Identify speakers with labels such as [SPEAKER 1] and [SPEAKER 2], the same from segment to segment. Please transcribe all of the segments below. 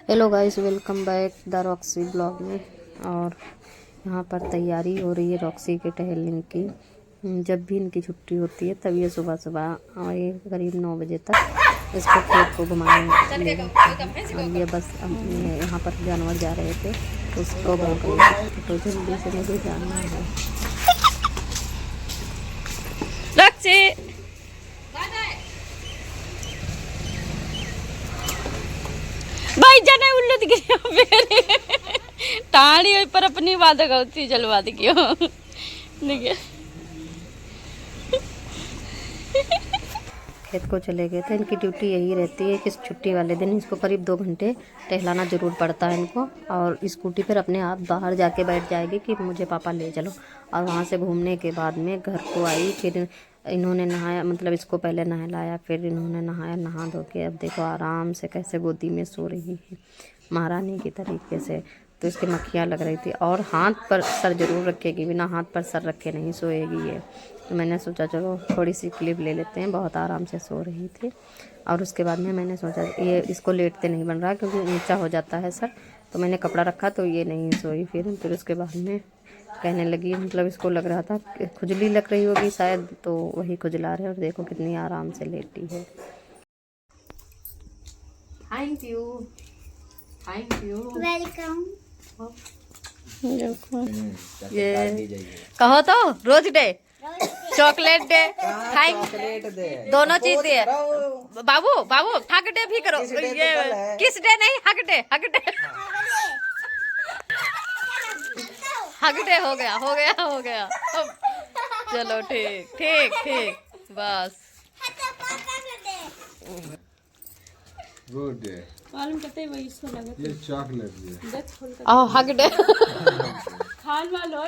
[SPEAKER 1] Hello guys, welcome back the Roxy blog में। और यहाँ पर तैयारी हो रही है रॉक्सी के टहलने की। जब भी इनकी छुट्टी होती है तब ये सुबह सुबह और ये करीब 9 बजे तक इसको खेत को घुमाने ले जाते हैं। और ये बस यहाँ पर जानवर जा रहे थे तो उसको भौंकने, तो जल्दी से मुझे जाना है।
[SPEAKER 2] भाई जाने उल्लू दिखे टाणी पर अपनी बात गौती जलवा दियो देखिए।
[SPEAKER 1] खेत को चले गए थे। इनकी ड्यूटी यही रहती है कि छुट्टी वाले दिन इसको करीब 2 घंटे टहलाना ज़रूर पड़ता है इनको। और स्कूटी पर अपने आप बाहर जाके बैठ जाएगी कि मुझे पापा ले चलो। और वहाँ से घूमने के बाद में घर को आई, फिर इन्होंने नहाया, मतलब इसको पहले नहलाया, फिर इन्होंने नहाया, नहा धो के अब देखो आराम से कैसे गोदी में सो रही है महारानी की तरीके से। तो इसकी मक्खियाँ लग रही थी और हाथ पर सर ज़रूर रखेगी, बिना हाथ पर सर रखे नहीं सोएगी ये। तो मैंने सोचा चलो थोड़ी सी क्लिप ले लेते हैं, बहुत आराम से सो रही थी। और उसके बाद में मैंने सोचा ये इसको लेटते नहीं बन रहा क्योंकि ऊंचा हो जाता है सर, तो मैंने कपड़ा रखा तो ये नहीं सोई। फिर उसके बाद में कहने लगी, मतलब इसको लग रहा था खुजली लग रही होगी शायद, तो वही खुजला रहे। और देखो कितनी आराम से लेटी है। Thank you, thank you,
[SPEAKER 3] welcome.
[SPEAKER 1] ये कहो तो rose day, chocolate day, thank, दोनों चीज दे। बाबू बाबू हक डे भी करो, ये किस डे नहीं, हक डे, हक डे, हक डे हो गया, हो गया, हो गया। चलो ठीक ठीक ठीक, बस
[SPEAKER 4] गुड डे।
[SPEAKER 2] मालूम करते वही इसको लगा
[SPEAKER 4] ये चॉकलेट है।
[SPEAKER 1] आओ हक डे।
[SPEAKER 2] खान वालो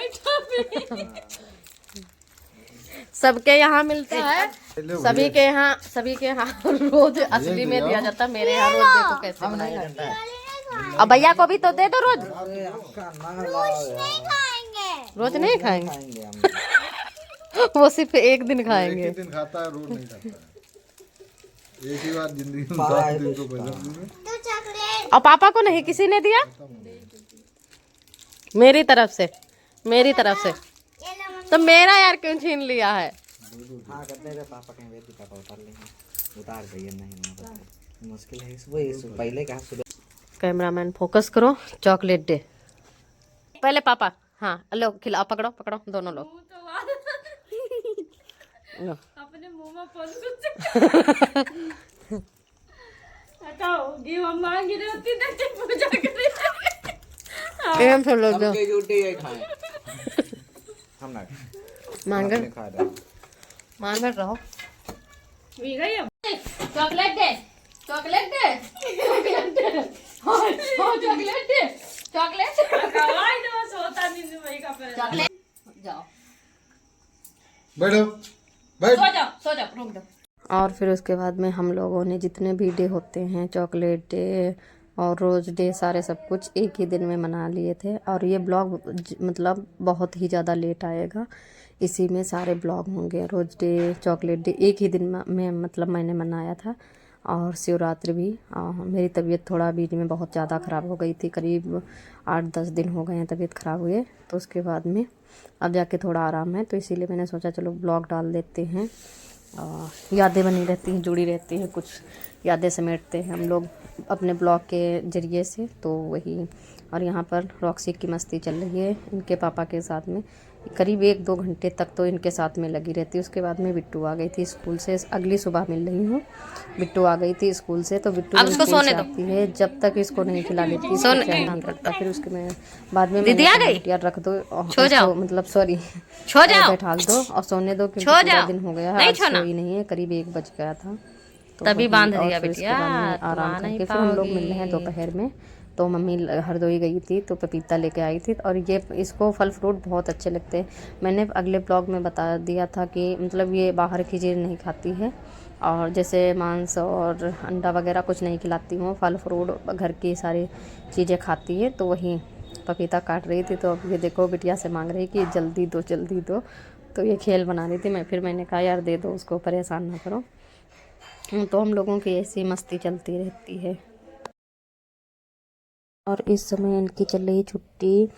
[SPEAKER 1] सबके यहाँ मिलता है, सभी के यहाँ रोज असली में दिया जाता है। मेरे यहाँ रोज देखो कैसे बनाया जाता है। अब भैया को भी तो दे दो रोज। रोज नहीं खाएंगे वो सिर्फ एक दिन खाएंगे।
[SPEAKER 4] एक दिन खाता है, रोज नहीं खाता है। एक ही बार जिंदगी में 10 दिन को पहले।
[SPEAKER 1] और पापा को नहीं किसी ने दिया? मेरी तरफ से, मेरी तरफ से। तो मेरा यार क्यों छीन लिया है?
[SPEAKER 5] हाँ करते थे पापा कहीं वेदी पापा उतार लेंगे, उतार दिए नहीं मुश्किल है वो पहले कहा सुबह।
[SPEAKER 1] कैमरामैन फोकस करो, चॉकलेट डे पहले पापा। हाँ लो खिलाओ, पकड़ो पकड़ो दोनों लोग।
[SPEAKER 2] अपने मुंह में हटाओ, गिव मांगी रहती देखते पूजा करे।
[SPEAKER 1] एम से लो दो,
[SPEAKER 5] ये खाएं हम ना
[SPEAKER 1] मांग
[SPEAKER 5] खा रहे
[SPEAKER 1] मांग रहो।
[SPEAKER 2] चॉकलेट दे, चॉकलेट दे, चॉकलेट दे, चॉकलेट दे, चॉकलेट कवाई दो सोता नींद में का पर चॉकलेट। जाओ
[SPEAKER 4] बैठो, बैठ।
[SPEAKER 2] सो जाओ रुक दो। और
[SPEAKER 1] फिर उसके बाद में हम लोगों ने जितने भी डे होते हैं, चॉकलेट डे और रोज़ डे, सारे सब कुछ एक ही दिन में मना लिए थे। और ये ब्लॉग मतलब बहुत ही ज़्यादा लेट आएगा, इसी में सारे ब्लॉग होंगे। रोज़ डे, चॉकलेट डे एक ही दिन में मतलब मैंने मनाया था। और शिवरात्रि भी। मेरी तबीयत थोड़ा बीच में बहुत ज़्यादा ख़राब हो गई थी, करीब 8-10 दिन हो गए हैं तबीयत ख़राब हुए। तो उसके बाद में अब जाके थोड़ा आराम है, तो इसीलिए मैंने सोचा चलो ब्लॉग डाल देते हैं। यादें बनी रहती हैं, जुड़ी रहती हैं, कुछ यादें समेटते हैं हम लोग अपने ब्लॉग के ज़रिए से, तो वही। और यहाँ पर रॉक्सी की मस्ती चल रही है इनके पापा के साथ में, करीब 1-2 घंटे तक तो इनके साथ में लगी रहती। उसके बाद में बिट्टू आ गई थी स्कूल से, अगली सुबह मिल रही हूँ। बिट्टू आ गई थी स्कूल से, तो बिट्टू इसको सोने आती है, जब तक इसको नहीं खिला लेती ध्यान रखता। फिर उसके में बाद में दीदी आ गई, यार रख दो, सो जाओ, मतलब सॉरी सो जाओ, बैठा दो और सोने दो क्योंकि पूरा दिन हो गया है, आज सोई नहीं है, करीब 1 बज गया था। तो तभी बांध दिया बिटिया, आराम करके फिर हम लोग मिल रहे हैं दोपहर में। तो मम्मी हरदोई गई थी तो पपीता लेके आई थी। और ये इसको फल फ्रूट बहुत अच्छे लगते हैं। मैंने अगले ब्लॉग में बता दिया था कि मतलब ये बाहर की चीज़ नहीं खाती है, और जैसे मांस और अंडा वगैरह कुछ नहीं खिलाती हूँ, फल फ्रूट घर की सारी चीज़ें खाती है। तो वही पपीता काट रही थी, तो अब ये देखो बिटिया से मांग रही कि जल्दी दो जल्दी दो। तो ये खेल बना रही थी, फिर मैंने कहा यार दे दो उसको, परेशान ना करो। तो हम लोगों की ऐसी मस्ती चलती रहती है। और इस समय इनकी चल रही छुट्टी,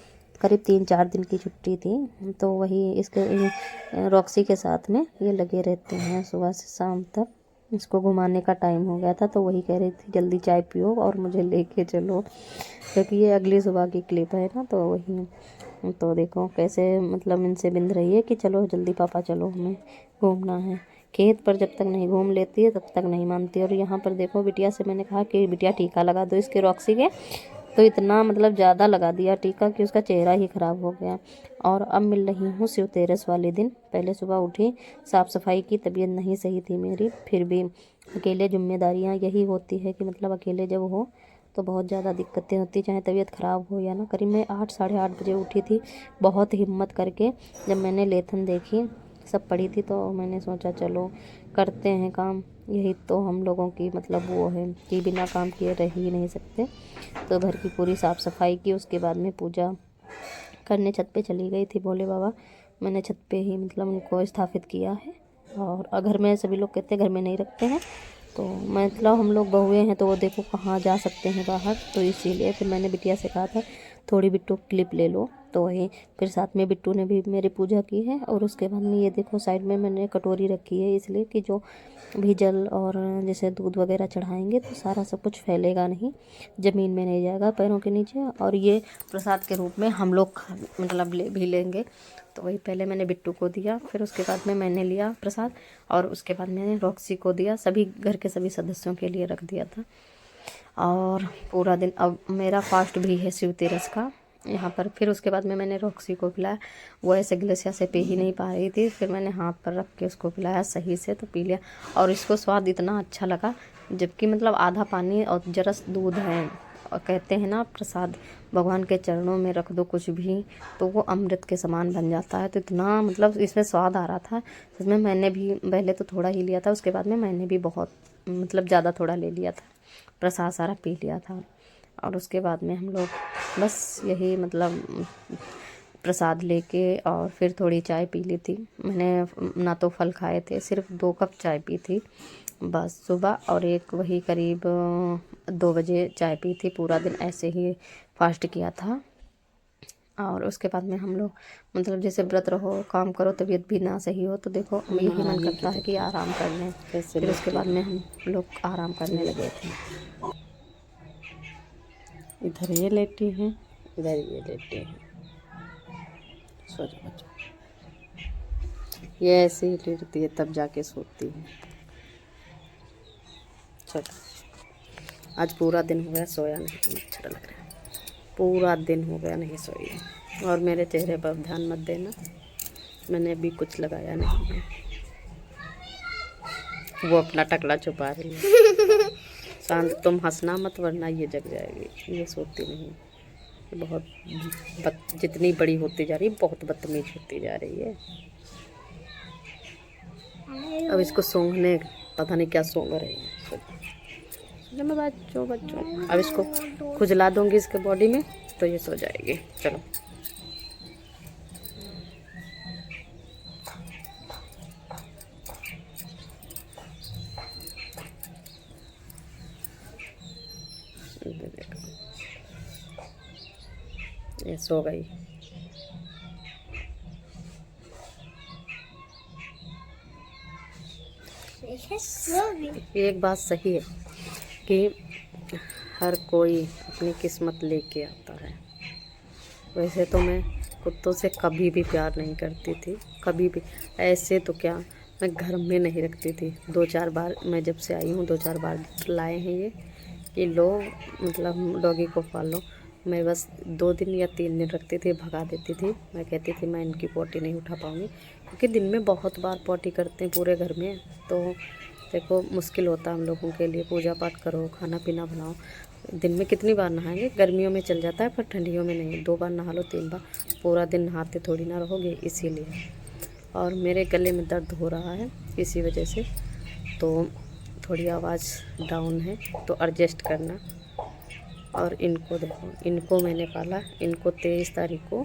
[SPEAKER 1] करीब 3-4 दिन की छुट्टी थी, तो वही इसके रॉक्सी के साथ में ये लगे रहते हैं सुबह से शाम तक। इसको घुमाने का टाइम हो गया था, तो वही कह रही थी जल्दी चाय पियो और मुझे लेके चलो, क्योंकि ये अगली सुबह की क्लिप है ना, तो वही। तो देखो कैसे मतलब इनसे बिंद रही है कि चलो जल्दी पापा चलो, हमें घूमना है। खेत पर जब तक नहीं घूम लेती है तब तक नहीं मानती। और यहाँ पर देखो बिटिया से मैंने कहा कि बिटिया टीका लगा दो इसके रॉक्सी के, तो इतना मतलब ज़्यादा लगा दिया टीका कि उसका चेहरा ही ख़राब हो गया। और अब मिल रही हूँ शिव तेरस वाले दिन। पहले सुबह उठी, साफ़ सफाई की, तबीयत नहीं सही थी मेरी, फिर भी अकेले जिम्मेदारियाँ यही होती है कि मतलब अकेले जब हो तो बहुत ज़्यादा दिक्कतें होती, चाहे तबीयत ख़राब हो या ना। करीब मैं 8-8:30 बजे उठी थी, बहुत हिम्मत करके। जब मैंने लेथन देखी सब पड़ी थी, तो मैंने सोचा चलो करते हैं काम। यही तो हम लोगों की मतलब वो है कि बिना काम किए रह ही नहीं सकते। तो घर की पूरी साफ़ सफाई की, उसके बाद में पूजा करने छत पे चली गई थी। भोले बाबा मैंने छत पे ही मतलब उनको स्थापित किया है। और घर में सभी लोग कहते हैं घर में नहीं रखते हैं, तो मतलब हम लोग बहुएं हैं तो वो देखो कहाँ जा सकते हैं बाहर, तो इसीलिए फिर मैंने बिटिया से कहा था थोड़ी बिट्टू क्लिप ले लो, तो वही फिर साथ में बिट्टू ने भी मेरी पूजा की है। और उसके बाद में ये देखो साइड में मैंने कटोरी रखी है, इसलिए कि जो भी जल और जैसे दूध वगैरह चढ़ाएंगे तो सारा सब कुछ फैलेगा नहीं, ज़मीन में नहीं जाएगा पैरों के नीचे। और ये प्रसाद के रूप में हम लोग मतलब ले भी लेंगे। तो वही पहले मैंने बिट्टू को दिया, फिर उसके बाद में मैंने लिया प्रसाद, और उसके बाद मैंने रॉक्सी को दिया, सभी घर के सभी सदस्यों के लिए रख दिया था। और पूरा दिन अब मेरा फास्ट भी है शिव तेरस का यहाँ पर। फिर उसके बाद में मैंने रॉक्सी को पिलाया, वो ऐसे गिलसिया से पी ही नहीं पा रही थी, फिर मैंने हाथ पर रख के उसको पिलाया सही से, तो पी लिया। और इसको स्वाद इतना अच्छा लगा, जबकि मतलब आधा पानी और जरस दूध है। और कहते हैं ना प्रसाद भगवान के चरणों में रख दो कुछ भी तो वो अमृत के समान बन जाता है। तो इतना मतलब इसमें स्वाद आ रहा था सच में। मैंने भी पहले तो थोड़ा ही लिया था, उसके बाद में मैंने भी बहुत मतलब ज़्यादा थोड़ा ले लिया था, प्रसाद सारा पी लिया था। और उसके बाद में हम लोग बस यही मतलब प्रसाद लेके और फिर थोड़ी चाय पी ली थी। मैंने ना तो फल खाए थे, सिर्फ 2 कप चाय पी थी बस सुबह, और एक वही करीब 2 बजे चाय पी थी। पूरा दिन ऐसे ही फास्ट किया था। और उसके बाद में हम लोग मतलब जैसे व्रत रहो, काम करो, तबीयत भी ना सही हो, तो देखो यही मन करता है कि आराम कर लें। फिर उसके बाद में हम लोग आराम करने लगे थे। इधर ये लेटी हैं, इधर ये लेटे हैं। सो जाओ बच्चों, ये ऐसे ही लेटती है तब जाके सोती है। चलो आज पूरा दिन हो गया सोया नहीं, अच्छा लग रहा है। पूरा दिन हो गया नहीं सोई है। और मेरे चेहरे पर ध्यान मत देना, मैंने अभी कुछ लगाया नहीं है। वो अपना टकला छुपा रही है। शांत तुम हंसना मत वरना ये जग जाएगी। ये सोती नहीं, ये बहुत जितनी बड़ी होती जा रही है बहुत बदतमीज होती जा रही है। अब इसको सूंघने पता नहीं क्या सूंघ रही है। जब मैं बच्चों अब इसको खुजला दूंगी इसके बॉडी में तो ये सो जाएगी। चलो ये सो गई। एक बात सही है कि हर कोई अपनी किस्मत लेके आता है। वैसे तो मैं कुत्तों से कभी भी प्यार नहीं करती थी, कभी भी। ऐसे तो क्या, मैं घर में नहीं रखती थी। 2-4 बार मैं जब से आई हूँ 2-4 बार लाए हैं ये कि लो मतलब डॉगी को पालो। मैं बस 2 दिन या 3 दिन रखती थी, भगा देती थी। मैं कहती थी मैं इनकी पोटी नहीं उठा पाऊँगी, क्योंकि दिन में बहुत बार पोटी करते हैं पूरे घर में, तो देखो मुश्किल होता है हम लोगों के लिए। पूजा पाठ करो, खाना पीना बनाओ, दिन में कितनी बार नहाएंगे। गर्मियों में चल जाता है पर ठंडियों में नहीं। 2 बार नहा लो, 3 बार, पूरा दिन नहाते थोड़ी ना रहोगे, इसीलिए। और मेरे गले में दर्द हो रहा है इसी वजह से, तो थोड़ी आवाज़ डाउन है तो एडजस्ट करना। और इनको देखो, इनको मैंने पाला, इनको 23 तारीख को,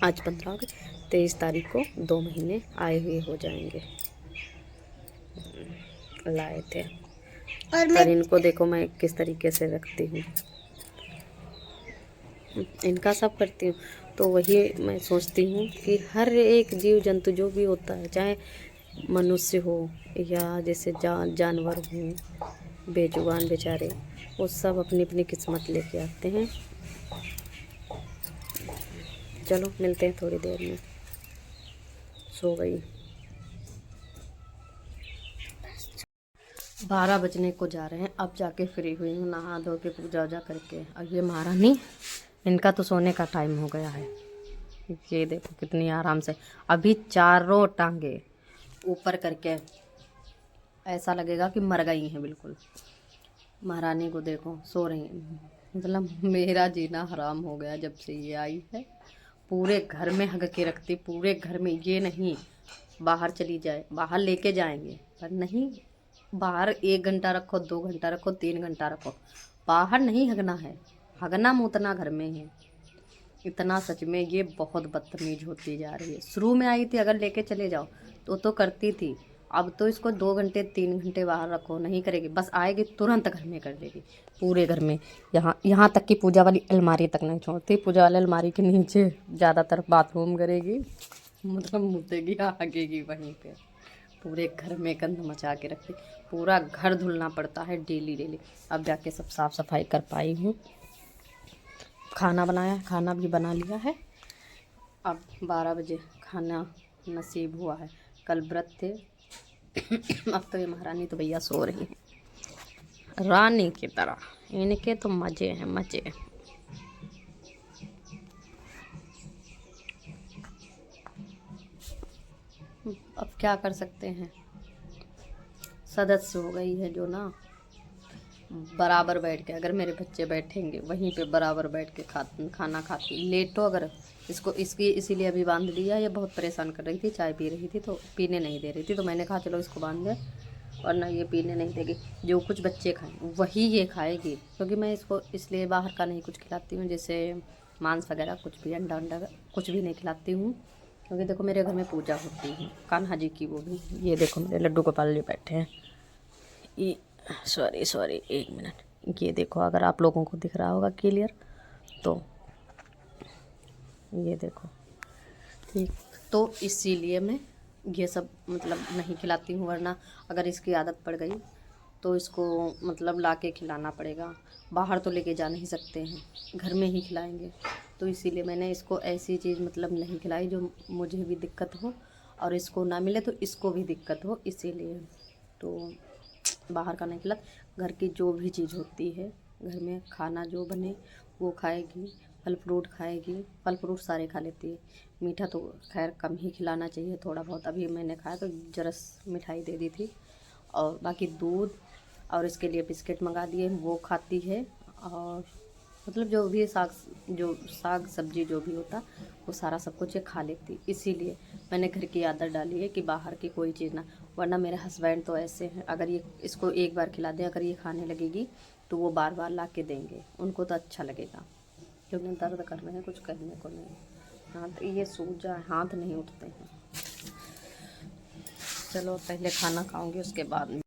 [SPEAKER 1] आज 15 हो गए, 23 तारीख को 2 महीने आए हुए हो जाएंगे। लाए थे और इनको देखो मैं किस तरीके से रखती हूँ। इनका सब करती हूँ। तो वही मैं सोचती हूँ कि हर एक जीव जंतु जो भी होता है, चाहे मनुष्य हो या जैसे जानवर हो, बेजुबान बेचारे, वो सब अपनी अपनी किस्मत लेके आते हैं। चलो मिलते हैं थोड़ी देर में। सो गई। 12 बजने को जा रहे हैं। अब जाके फ्री हुई हूँ, नहा धो के पूजा वूजा करके। और ये महारानी, इनका तो सोने का टाइम हो गया है। ये देखो कितनी आराम से, अभी चारों टांगे ऊपर करके ऐसा लगेगा कि मर गई हैं बिल्कुल। महारानी को देखो सो रही हैं। मतलब मेरा जीना हराम हो गया जब से ये आई है। पूरे घर में हग के रखती, पूरे घर में। ये नहीं बाहर चली जाए, बाहर लेके जाएंगे पर नहीं, बाहर 1 घंटा रखो, 2 घंटा रखो, 3 घंटा रखो, बाहर नहीं हगना है। हगना मूतना घर में है। इतना सच में ये बहुत बदतमीज होती जा रही है। शुरू में आई थी अगर लेके चले जाओ तो करती थी। अब तो इसको 2 घंटे 3 घंटे बाहर रखो नहीं करेगी, बस आएगी तुरंत घर में कर देगी। पूरे घर में, यहाँ तक कि पूजा वाली अलमारी तक नहीं छोड़ती। पूजा वाली अलमारी के नीचे ज़्यादातर बाथरूम करेगी, मतलब मुतेगी, आगेगी वहीं पे। पूरे घर में गंद मचा के रखती। पूरा घर धुलना पड़ता है डेली डेली। अब जाके सब साफ़ सफाई कर पाई हूँ। खाना बनाया, खाना भी बना लिया है। अब 12 बजे खाना नसीब हुआ है। कल व्रत थे। अब तो ये महारानी तो भैया सो रही है रानी की तरह। इनके तो मज़े हैं मज़े। अब क्या कर सकते हैं, सदस्य हो गई है जो ना बराबर बैठ के, अगर मेरे बच्चे बैठेंगे वहीं पे बराबर बैठ के खाना खाती। लेटो अगर इसको, इसकी इसीलिए अभी बांध दिया। ये बहुत परेशान कर रही थी, चाय पी रही थी तो पीने नहीं दे रही थी, तो मैंने कहा चलो इसको बांध दे, वरना ये पीने नहीं देगी। जो कुछ बच्चे खाएं वही ये खाएगी, क्योंकि मैं इसको इसलिए बाहर का नहीं कुछ खिलाती हूँ, जैसे मांस वगैरह कुछ भी, अंडा कुछ भी नहीं खिलाती हूँ। क्योंकि देखो मेरे घर में पूजा होती है कान्हा जी की, वो भी। ये देखो मेरे लड्डू गोपाल जी बैठे हैं। ये सॉरी 1 मिनट। ये देखो, अगर आप लोगों को दिख रहा होगा क्लियर तो ये देखो, ठीक। तो इसीलिए मैं ये सब मतलब नहीं खिलाती हूँ, वरना अगर इसकी आदत पड़ गई तो इसको मतलब लाके खिलाना पड़ेगा। बाहर तो लेके जा नहीं सकते हैं, घर में ही खिलाएंगे। तो इसीलिए मैंने इसको ऐसी चीज़ मतलब नहीं खिलाई जो मुझे भी दिक्कत हो और इसको ना मिले तो इसको भी दिक्कत हो, इसीलिए तो बाहर का नहीं खिला। घर की जो भी चीज़ होती है, घर में खाना जो बने वो खाएगी। फल फ्रूट खाएगी, फल फ्रूट सारे खा लेती है। मीठा तो खैर कम ही खिलाना चाहिए, थोड़ा बहुत। अभी मैंने खाया तो जरस मिठाई दे दी थी, और बाकी दूध और इसके लिए बिस्किट मंगा दिए, वो खाती है। और मतलब जो भी साग सब्जी जो भी होता वो सारा सब कुछ ये खा लेती। इसीलिए मैंने घर की आदत डाली है कि बाहर की कोई चीज़ ना। वरना मेरे हस्बैंड तो ऐसे हैं, अगर ये इसको एक बार खिला दें, अगर ये खाने लगेगी तो वो बार बार ला के देंगे, उनको तो अच्छा लगेगा। क्योंकि दर्द कर रहे हैं, कुछ कहने को नहीं। हाथ ये सूज जाए, हाथ नहीं उठते हैं। चलो पहले खाना खाऊंगी उसके बाद